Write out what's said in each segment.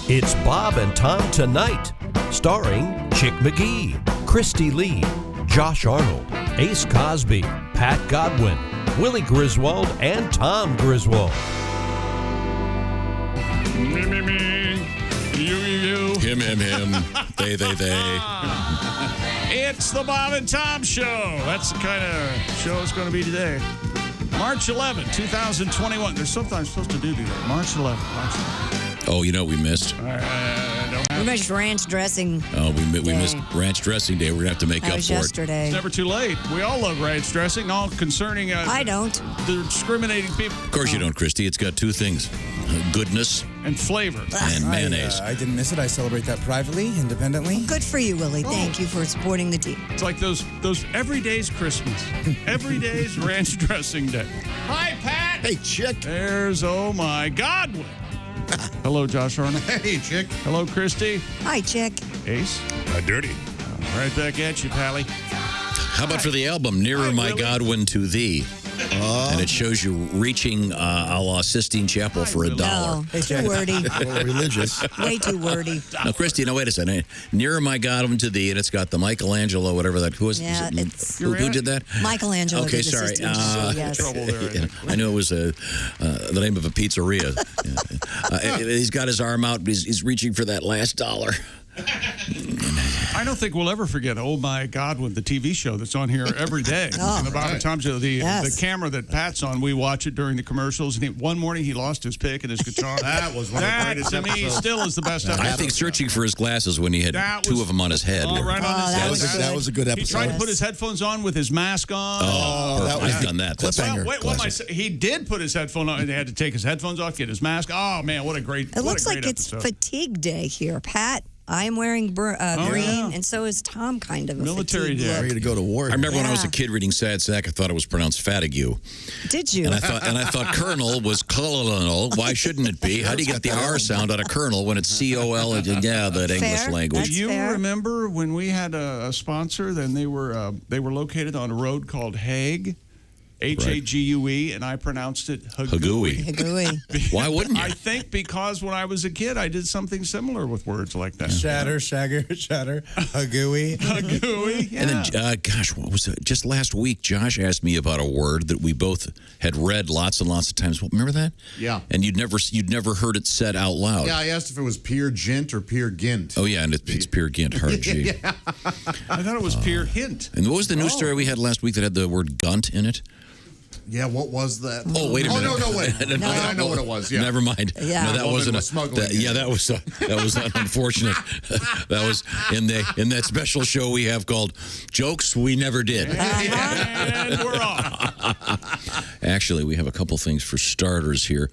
It's Bob and Tom Tonight, starring Chick McGee, Christy Lee, Josh Arnold, Ace Cosby, Pat Godwin, Willie Griswold, and Tom Griswold. Me. You. Him. They. It's the Bob and Tom Show. That's the kind of show it's going to be today. March 11, 2021. There's something I'm supposed to do today. March 11. Oh, you know what we missed? We missed ranch dressing. Oh, we missed ranch dressing day. We're going to have to make up for yesterday. It's never too late. We all love ranch dressing, all concerning... I don't. The discriminating people. Of course you don't, Christy. It's got two things. Goodness. And flavor. And mayonnaise. I didn't miss it. I celebrate that privately, independently. Good for you, Willie. Thank you for supporting the team. It's like those every day's Christmas. Every day's ranch dressing day. Hi, Pat. Hey, Chick. There's, oh, my Godwin. Hello, Josh Arnold. Hey, Chick. Hello, Christy. Hi, Chick. Ace. Dirty. Right back at you, Pally. How about for the album, Nearer My Godwin to Thee? And it shows you reaching a la Sistine Chapel for $1. No, too wordy. Religious. Way too wordy. Now, Christy, wait a second. Nearer My Godwin to Thee, and it's got the Michelangelo, whatever that. Who was? Yeah, who did that? Michelangelo. Okay, did the sorry. Sistine Chapel, yes. Trouble there. I knew it was the name of a pizzeria. He's got his arm out, but he's reaching for that last dollar. I don't think we'll ever forget Oh My Godwin, the TV show that's on here every day. And the Bob and Tom Show, the camera that Pat's on, we watch it during the commercials. And one morning he lost his pick and his guitar. That was one of the greatest to me, episodes. still is the best episode. I think searching for his glasses when he had two of them on his head. Right on his head. That was a good episode. He tried to put his headphones on with his mask on. I've done that. He did put his headphone on and he had to take his headphones off, get his mask. Oh, man, what a great It looks like it's episode. fatigue day here, Pat. I'm wearing green, and so is Tom, kind of. Military day. Ready to go to war. I remember when I was a kid reading Sad Sack, I thought it was pronounced fatigue. Did you? And I thought Colonel was colonel. Why shouldn't it be? How do you get the R sound out of Colonel when it's C-O-L? Yeah, that English language. That's Do you fair. remember when we had a sponsor? Then they were located on a road called Hague, Hague, and I pronounced it Hagooey. Hagooey. Why wouldn't you? I think because when I was a kid, I did something similar with words like that. Shatter, hagooey. Hagooey. Yeah. And then, gosh, what was it? Just last week, Josh asked me about a word that we both had read lots and lots of times. Remember that? Yeah. And you'd never heard it said out loud. Yeah, I asked if it was Peer Gent or Peer Gint. Oh, yeah, and it's Peer Gint, hard G. Yeah. I thought it was Peer Hint. And what was the news story we had last week that had the word gunt in it? Yeah, what was that? Oh, wait a minute. Oh, no, wait. I know what it was. Yeah. Never mind. Yeah. No, that wasn't smuggling. that was unfortunate. That was in that special show we have called Jokes We Never Did. And we're off. Actually, we have a couple things for starters here.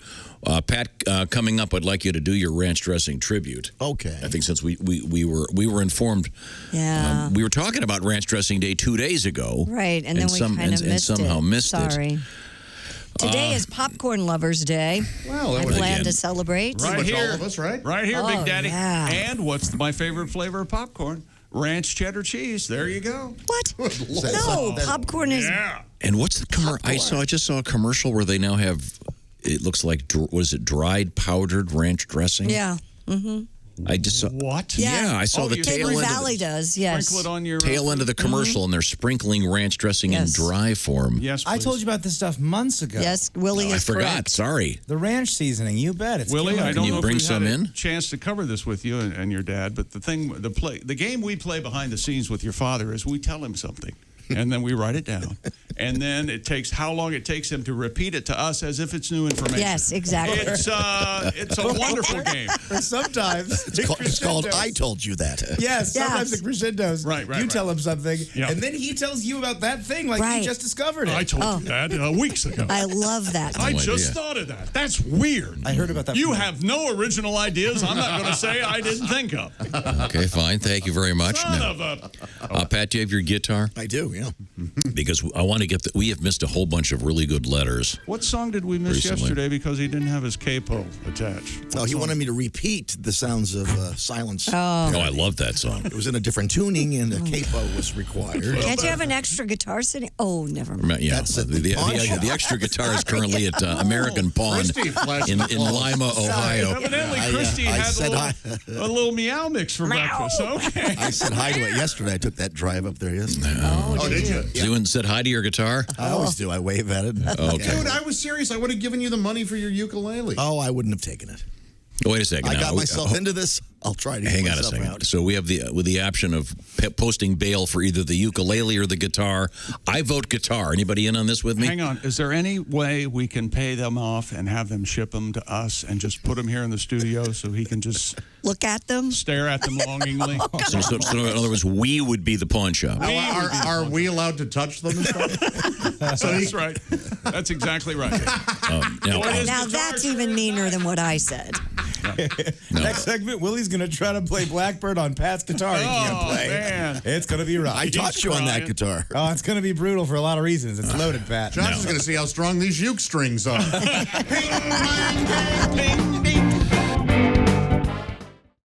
Pat, coming up, I'd like you to do your ranch dressing tribute. Okay. I think since we were informed. Yeah. We were talking about ranch dressing day 2 days ago. Right, and then we kind of missed it. somehow missed it. Sorry. Today is Popcorn Lovers Day. Well, I that was plan again. to celebrate. Right much here. all of us, right? Right here, Oh, Big Daddy. yeah. And what's my favorite flavor of popcorn? Ranch cheddar cheese. There you go. What? Lord. No, popcorn is... Yeah. And what's the commercial? I just saw a commercial where they now have, it looks like, what is it, dried powdered ranch dressing? Yeah. Mm-hmm. I just saw. What? Yeah, I saw the tail Hidden end Valley of the, does, yes. Sprinkle it on your tail end of the commercial, and they're sprinkling ranch dressing in dry form. Yes, I please. told you about this stuff months ago. Yes, Willie I is forgot. correct. Sorry. The ranch seasoning, you bet. It's Willie, killer. I don't you know bring if we some had in? a chance to cover this with you and your dad, but the game we play behind the scenes with your father is we tell him something, and then we write it down, and then it takes how long it takes him to repeat it to us as if it's new information. Yes, exactly. It's a wonderful game. But sometimes It's called I Told You That. Yes, sometimes Yes. the crescendos. Right, You tell him something, Yeah. and then he tells you about that thing like Right. he just discovered it. I told you that weeks ago. I love that. I No just idea. thought of that. That's weird. I heard about that. You from- have no original ideas. I'm not going to say I didn't think of. Okay, fine. Thank you very much. Son Now, of a... Pat, do you have your guitar? I do, yeah. Because I want to to get we have missed a whole bunch of really good letters. What song did we miss Recently. yesterday because he didn't have his capo attached? Oh, he wanted me to repeat the sounds of silence. Oh, I love that song. It was in a different tuning, and a capo was required. Can't you have an extra guitar sitting? Oh, never mind. Yeah, That's at the pawn shop. the extra guitar is currently at American Pawn Christy flashed in the balls. Lima, Ohio. Evidently, I Christy I had said a little meow mix for breakfast. Okay. I said hi to it yesterday. I took that drive up there yesterday. Oh, did you? You and said hi to your guitar? I always do. I wave at it. Okay. Dude, I was serious. I would have given you the money for your ukulele. Oh, I wouldn't have taken it. Wait a second. I now. got myself into this. I'll try to Hang get on a myself second. out. So we have the option of posting bail for either the ukulele or the guitar. I vote guitar. Anybody in on this with me? Hang on. Is there any way we can pay them off and have them ship them to us and just put them here in the studio so he can just Look at them. stare at them longingly? So in other words, we would be the pawn shop. Now, are we allowed to touch them and stuff? That's right. That's exactly right. Now, Now that's even meaner than what I said. Next segment, Willie's going to try to play Blackbird on Pat's guitar. He can't Oh, play. man. It's going to be rough. I taught you on that crying. guitar. Oh, it's going to be brutal for a lot of reasons. It's loaded, Pat. Josh is going to see how strong these uke strings are.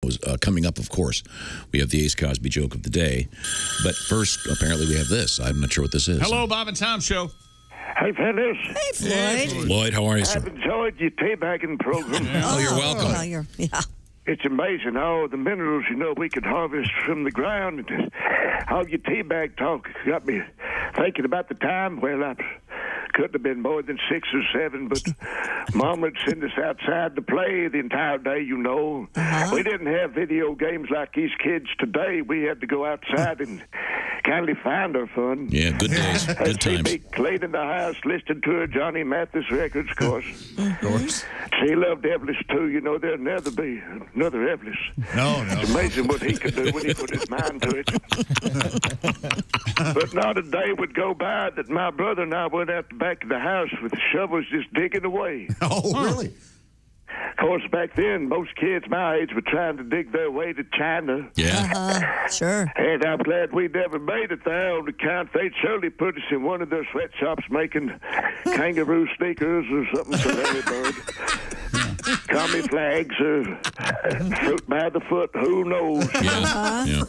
was coming up, of course. We have the Ace Cosby joke of the day. But first, apparently, we have this. I'm not sure what this is. Hello, Bob and Tom Show. Hey, fellas. Hey, Floyd. Lloyd, how are you, sir? I've enjoyed your teabagging program. Oh, you're welcome. Well, yeah. It's amazing all the minerals, we could harvest from the ground. And just, all your teabag talk got me thinking about the time. Well, I couldn't have been more than 6 or 7, but Mom would send us outside to play the entire day, We didn't have video games like these kids today. We had to go outside and kindly find our fun. Yeah, good days, good She'd times. be cleaning the house, listening to her Johnny Mathis records, of course. She loved Elvis, too. There'll never be another Elvis. No. It's amazing what he could do when he put his mind to it. But not a day would go by that my brother and I went out the back of the house with shovels just digging away. Oh, really? Of course, back then, most kids my age were trying to dig their way to China. Yeah. Sure. And I'm glad we never made it there on account they'd surely put us in one of their sweatshops making kangaroo sneakers or something for Larry Bird. Commie flags or fruit by the foot, who knows? Yeah.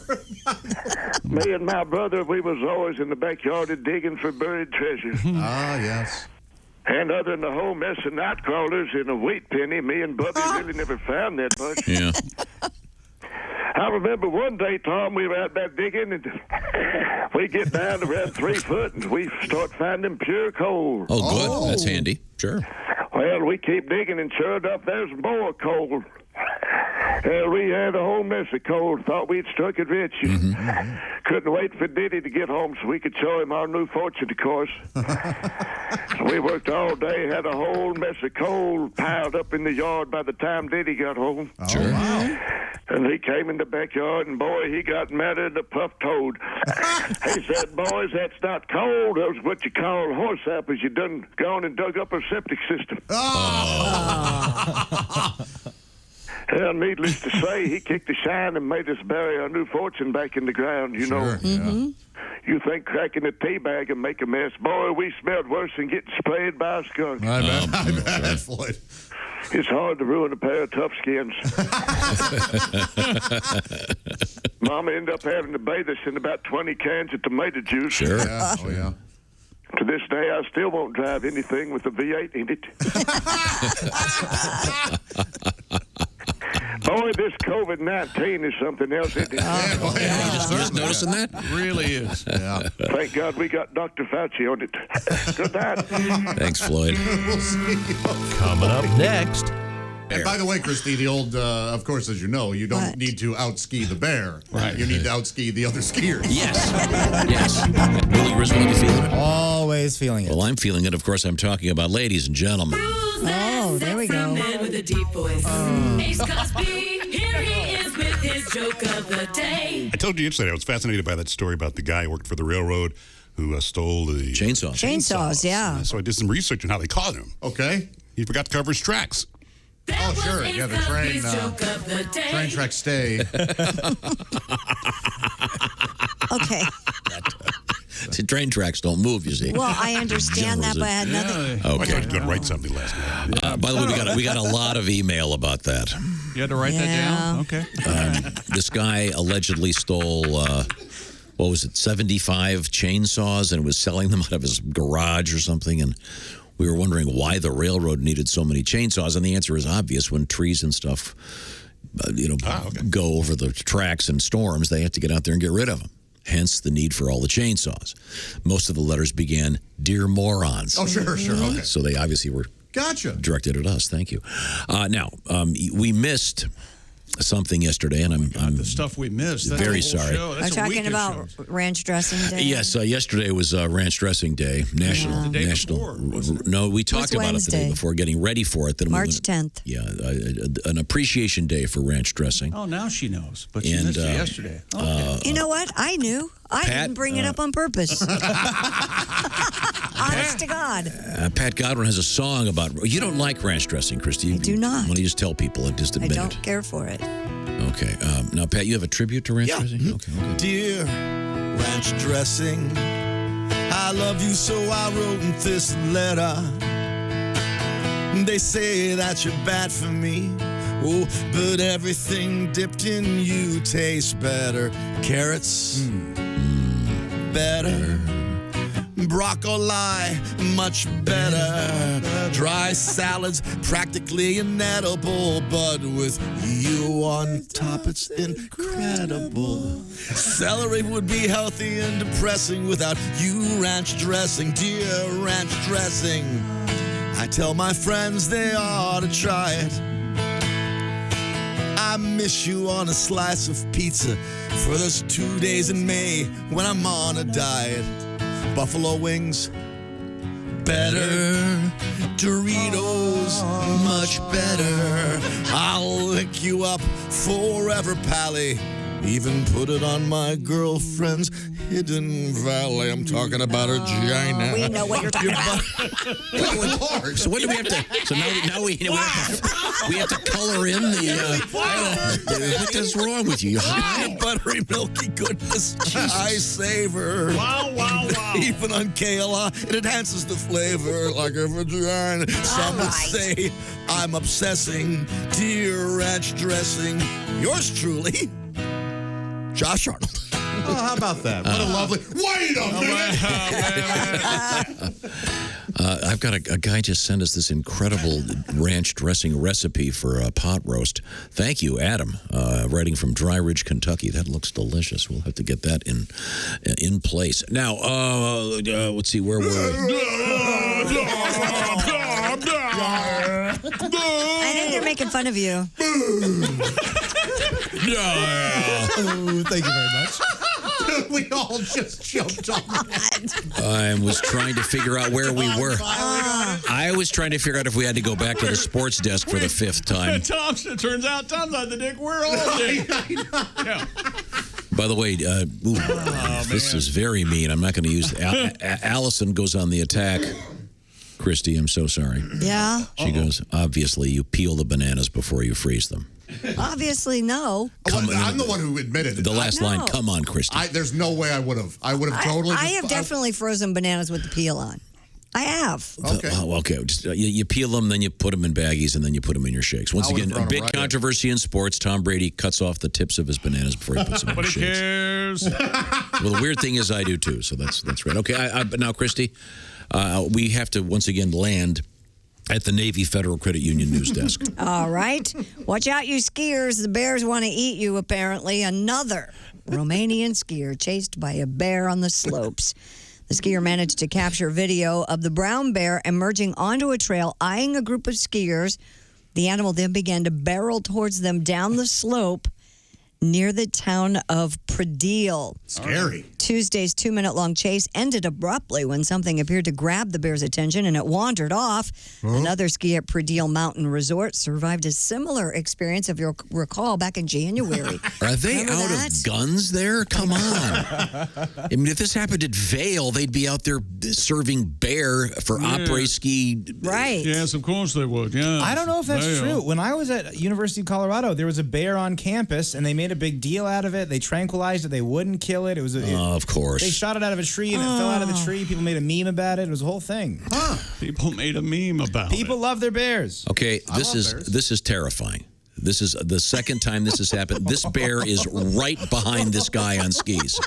Me and my brother, we was always in the backyard digging for buried treasure. Ah, yes. And other than the whole mess of night crawlers in a wheat penny, me and Bubby really never found that much. Yeah. I remember one day, Tom, we were out there digging, and we get down to around 3 foot, and we start finding pure coal. Oh, good. That's handy. Sure. Well, we keep digging, and sure enough, there's more coal. We had a whole mess of coal. Thought we'd struck it rich. Couldn't wait for Diddy to get home so we could show him our new fortune, of course. So we worked all day, had a whole mess of coal piled up in the yard by the time Diddy got home. Sure. And he came in the backyard, and boy, he got madder than a puffed toad. He said, boys, that's not coal. That's what you call horse apples. You done gone and dug up a septic system. Well, needless to say, he kicked the shine and made us bury our new fortune back in the ground, Sure, yeah. You think cracking a tea bag and make a mess. Boy, we smelled worse than getting sprayed by a skunk. I bet, Floyd. It's hard to ruin a pair of tough skins. Mama ended up having to bathe us in about 20 cans of tomato juice. Sure. Yeah. Oh, yeah. To this day, I still won't drive anything with a V8 in it. Boy, this COVID-19 is something else, isn't it? You just noticing that? Really is. Yeah. Thank God we got Dr. Fauci on it. Good night. Thanks, Floyd. We'll see. Coming up next. And by the way, Christy, the old, of course, as you know, you don't What? need to outski the bear. Right. You need to outski the other skiers. Yes. Yes. Willie Griswold, you feeling it? Always feeling it. Well, I'm feeling it. Of course, I'm talking about ladies and gentlemen. Oh, there we go. Man with a deep voice. Ace Cosby, here he is with his joke of the day. I told you yesterday I was fascinated by that story about the guy who worked for the railroad who stole the Chainsaws, yeah. So I did some research on how they caught him. Okay. He forgot to cover his tracks. That was sure. Ace Yeah, the Cosby's train, joke of the day. Train track stay. Okay. The train tracks don't move, you see. Well, I understand that, but I had nothing. I thought Okay. you were going to write something last night. By the way, we got a lot of email about that. You had to write that down? Okay. This guy allegedly stole, 75 chainsaws and was selling them out of his garage or something. And we were wondering why the railroad needed so many chainsaws. And the answer is obvious. When trees and stuff, go over the tracks and storms, they have to get out there and get rid of them. Hence the need for all the chainsaws. Most of the letters began, "Dear morons." Oh, sure. Okay. So they obviously were directed at us. Thank you. Now, we missed something yesterday, and I'm the stuff we missed. That's very a whole sorry. show. That's We're a talking week of about shows. ranch dressing day. Yes, yesterday was Ranch Dressing Day. National. The day national. before, wasn't it? No, we talked about it the day Wednesday. before, getting ready for it. Then March 10th. Yeah, an appreciation day for ranch dressing. Oh, now she knows. But she And, missed it yesterday. Okay. You know what? I knew. I Pat, didn't bring it up on purpose. Honest to God. Pat Godwin has a song about. You don't like ranch dressing, Christy. I do not. Why don't you just tell people in just a I minute? don't care for it. Okay. Now, Pat, you have a tribute to ranch dressing? Okay. Dear ranch dressing, I love you, so I wrote this letter. They say that you're bad for me. Oh, but everything dipped in you tastes better. Carrots, better. Broccoli, much better. Dry salads, practically inedible, but with you on top, it's incredible. Celery would be healthy and depressing without you ranch dressing. Dear ranch dressing, I tell my friends they ought to try it. I miss you on a slice of pizza for those 2 days in May when I'm on a diet. Buffalo wings, better. Doritos, much better. I'll lick you up forever, Pally. Even put it on my girlfriend's hidden valley. I'm talking about her vagina. We know what you're talking about. So what do we have to? So now we have to color in the. What is wrong with you? Buttery, milky goodness. I savor. Wow. Even on KLR, it enhances the flavor like a vagina. Some would say I'm obsessing. Dear ranch dressing. Yours truly, Josh Arnold. Oh, how about that? What a lovely. Wait a minute! I've got a guy just sent us this incredible ranch dressing recipe for a pot roast. Thank you, Adam, writing from Dry Ridge, Kentucky. That looks delicious. We'll have to get that in place. Now, let's see, where were we? I think they're making fun of you. Oh, thank you very much. We all just jumped on that. I was trying to figure out where we were. I was trying to figure out if we had to go back to the sports desk for the fifth time. It turns out Tom's not the dick. We're all dick. Yeah. By the way, this is very mean. I'm not going to use it. Allison goes on the attack. Christy, I'm so sorry. Yeah? She goes, obviously, you peel the bananas before you freeze them. Obviously, no. I'm the one who admitted it. The last line, No. come on, Christy. There's no way I would have. I would have totally. I have definitely frozen bananas with the peel on. I have. Okay. Okay. Just, you peel them, then you put them in baggies, and then you put them in your shakes. Once I would've again, a thrown 'em big right in. controversy in sports. Tom Brady cuts off the tips of his bananas before he puts them in Nobody his shakes. cares. Well, the weird thing is I do too, so that's right. Okay, but now, Christy, we have to once again land at the Navy Federal Credit Union news desk. All right. Watch out, you skiers. The bears want to eat you, apparently. Another Romanian skier chased by a bear on the slopes. The skier managed to capture video of the brown bear emerging onto a trail, eyeing a group of skiers. The animal then began to barrel towards them down the slope near the town of Predeel. Scary. Tuesday's 2-minute-long chase ended abruptly when something appeared to grab the bear's attention and it wandered off. Another ski at Predeel Mountain Resort survived a similar experience, if you'll recall, back in January. Are they Remember out that? of guns there? Come on. I mean, if this happened at Vail, they'd be out there serving bear for après ski. Right. Yes, of course they would. Yeah. I don't know if that's They true. are. When I was at University of Colorado, there was a bear on campus, and they made a big deal out of it. They tranquilized it. They wouldn't kill it. It was Of course. They shot it out of a tree and it fell out of the tree. People made a meme about it. It was a whole thing. People made a meme about People love their bears. Okay, this is terrifying. This is the second time this has happened. This bear is right behind this guy on skis.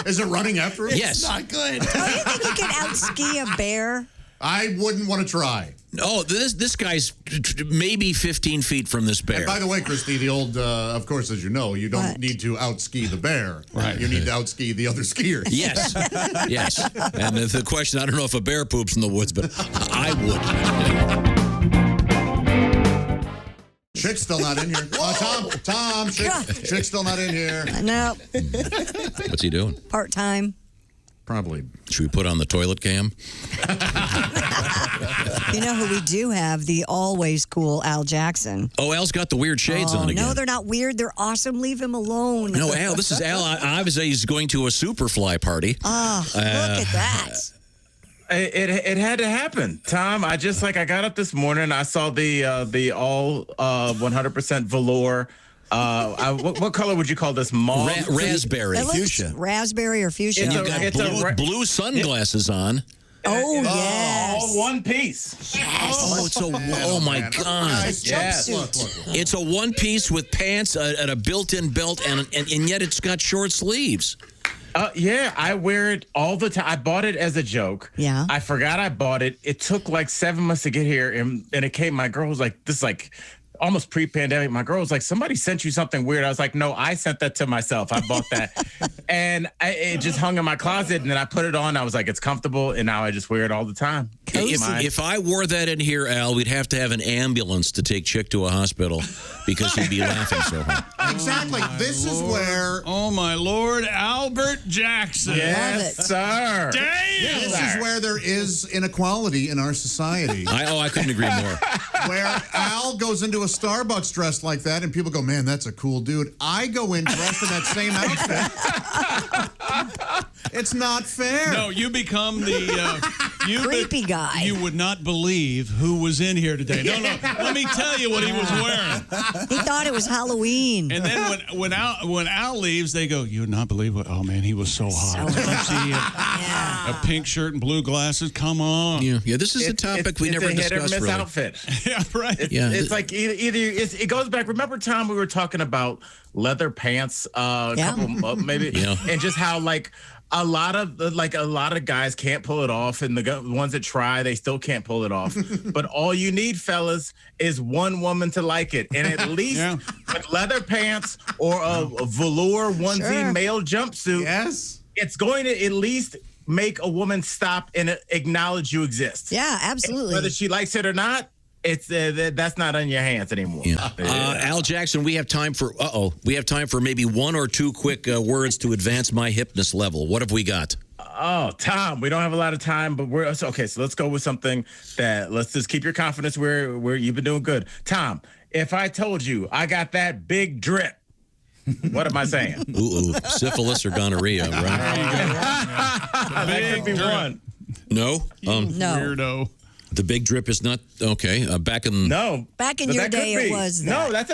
Is it running after him? Yes. It's not good. Oh, you think you can out-ski a bear? I wouldn't want to try. Oh, this guy's maybe 15 feet from this bear. And by the way, Christy, the old, of course, as you know, you don't What? need to out-ski the bear. Right. You need to out-ski the other skiers. Yes, yes. And the question, I don't know if a bear poops in the woods, but I would. Chick's still not in here. Tom, Chick's still not in here. No, What's he doing? part-time. Probably. Should we put on the toilet cam? You know who we do have? The always cool Al Jackson. Oh, Al's got the weird shades on again. No, they're not weird. They're awesome. Leave him alone. No, Al, this is Al. Obviously, he's going to a Superfly party. Look at that. It had to happen, Tom. I got up this morning. I saw the all 100% velour. What color would you call this? Mauve? Raspberry. It looks Fuchsia. raspberry or fuchsia. And you've got blue sunglasses on. Oh, yes. All one piece. Oh, oh my God. Nice Yes. Look. It's a one piece with pants and a built-in belt, and yet it's got short sleeves. Yeah, I wear it all the time. I bought it as a joke. Yeah. I forgot I bought it. It took like 7 months to get here, and it came. My girl was like, this is like almost pre-pandemic. My girl was like, somebody sent you something weird. I was like, no, I sent that to myself. I bought that. And it just hung in my closet, and then I put it on. I was like, it's comfortable, and now I just wear it all the time. If I wore that in here, Al, we'd have to have an ambulance to take Chick to a hospital because he'd be laughing so hard. Exactly. This is where. Oh, my Lord, Albert Jackson. Yes, sir. Damn. This is where there is inequality in our society. I couldn't agree more. Where Al goes into a Starbucks dressed like that, and people go, man, that's a cool dude. I go in dressed in that same outfit. It's not fair. No, you become the Creepy guy. You would not believe who was in here today. No. Let me tell you what he was wearing. He thought it was Halloween. And then when Al leaves, they go, you would not believe what? Oh man, he was so hot. A pink shirt and blue glasses. Come on. Yeah. This is a topic we never discussed. It's a hit or miss really. outfit. Yeah, right. It's like either it goes back. Remember, Tom, we were talking about leather pants, couple maybe, and just how like a lot of guys can't pull it off, and the ones that try, they still can't pull it off. But all you need, fellas, is one woman to like it, and at least with leather pants or a velour onesie male jumpsuit, it's going to at least make a woman stop and acknowledge you exist. Yeah, absolutely. And whether she likes it or not, it's that's not on your hands anymore. Al Jackson, we have time for maybe one or two quick words to advance my hipness level. What have we got? Oh, Tom, we don't have a lot of time, but okay. So let's go with something let's just keep your confidence where you've been doing good. Tom, if I told you I got that big drip, what am I saying? Ooh, syphilis or gonorrhea, right? That could be one. No? No. Weirdo. The big drip is not okay. Back in your day, it was that. No, that's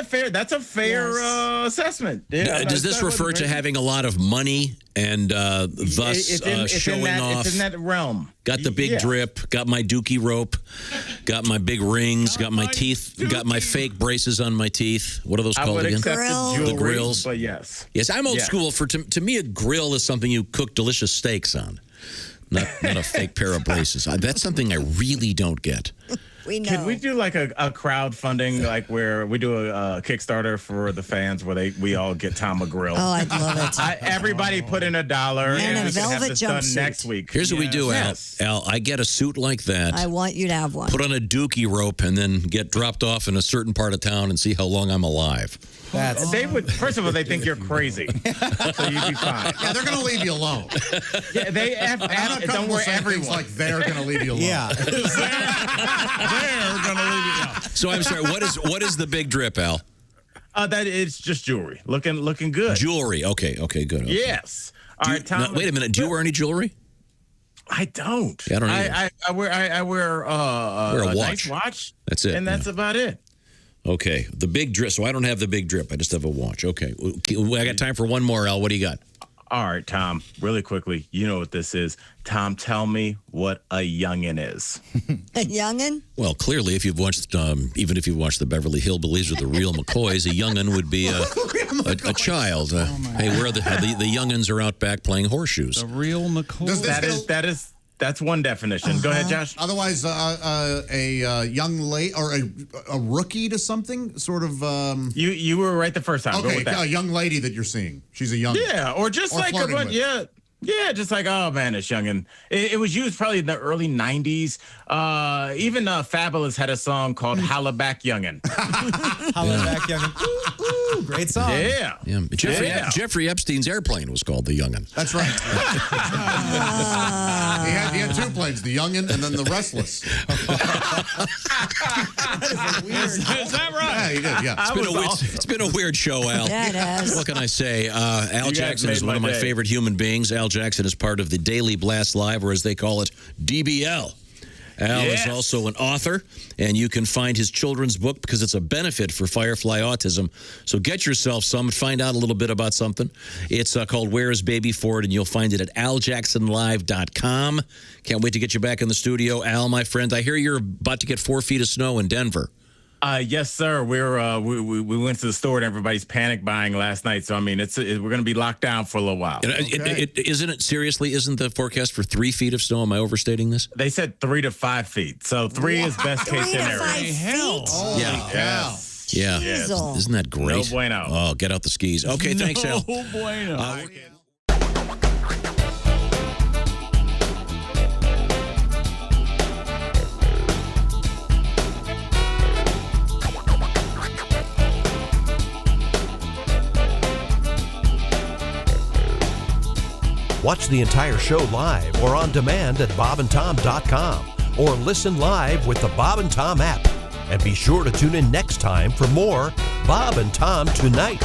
a fair assessment. Does this refer to having a lot of money and thus showing off? It's in that realm. Got the big drip. Got my dookie rope. Got my big rings. Got my teeth. Got my fake braces on my teeth. What are those called again? The grills. But yes. Yes, I'm old school. To me, a grill is something you cook delicious steaks on. Not a fake pair of braces. That's something I really don't get. We know. Can we do like a crowdfunding, like where we do a Kickstarter for the fans where we all get Tom a grill? Oh, I'd love it. Everybody put in $1 And a we can have velvet this done jumpsuit. next week. Here's what we do, Al. Yes. Al, I get a suit like that. I want you to have one. Put on a dookie rope and then get dropped off in a certain part of town and see how long I'm alive. They would. First of all, they think you're crazy, so you'd be fine. Yeah, they're going to leave you alone. Yeah, don't worry, everyone. Like they're going to leave you alone. Yeah. They're gonna leave you out. So I'm sorry. What is the big drip, Al? That it's just jewelry, looking good. Jewelry. Okay, good. Okay. Yes. All right, Tom. Wait a minute. Do you wear any jewelry? I don't. Yeah, I don't either. I wear a watch. nice watch. That's it. And that's about it. Okay, the big drip. So I don't have the big drip. I just have a watch. Okay, I got time for one more, Al. What do you got? All right, Tom, really quickly, you know what this is. Tom, tell me what a youngin' is. A youngin'? Well, clearly, if you've watched, even if you've watched the Beverly Hillbillies or the Real McCoys, a youngin' would be a child. Hey, where are the youngins are out back playing horseshoes. The Real McCoy. That's one definition. Go ahead, Josh. Otherwise, a young lady or a rookie to something, sort of. You were right the first time. Go Okay, with that. a young lady that you're seeing. She's a young. Yeah, or just like a bunch. Yeah, just like, oh man, this youngin'. It was used probably in the early '90s. Even Fabulous had a song called "Holla Back Youngin'." Holla Back Youngin'. Ooh, great song. Yeah. Jeffrey Epstein's airplane was called the Youngin'. That's right. He had two planes, the Youngin' and then the Restless. Is that right? Yeah, he did. Yeah. It's been a weird show, Al. Yeah, it has. What can I say? Al Jackson is one of my favorite human beings. Al Jackson is part of the Daily Blast Live, or as they call it, DBL. Al is also an author, and you can find his children's book because it's a benefit for Firefly Autism. So get yourself some, find out a little bit about something. It's called Where is Baby Ford, and you'll find it at aljacksonlive.com. Can't wait to get you back in the studio. Al, my friend, I hear you're about to get 4 feet of snow in Denver. Yes, sir. We went to the store and everybody's panic buying last night. So I mean, we're going to be locked down for a little while. Isn't the forecast for 3 feet of snow? Am I overstating this? They said 3 to 5 feet. So 3 is best case scenario. 3 to 5 feet? Yeah. Yes. Yeah. Isn't that great? No bueno. Oh, get out the skis. Okay, thanks, Al. No bueno. Watch the entire show live or on demand at bobandtom.com or listen live with the Bob and Tom app. And be sure to tune in next time for more Bob and Tom Tonight.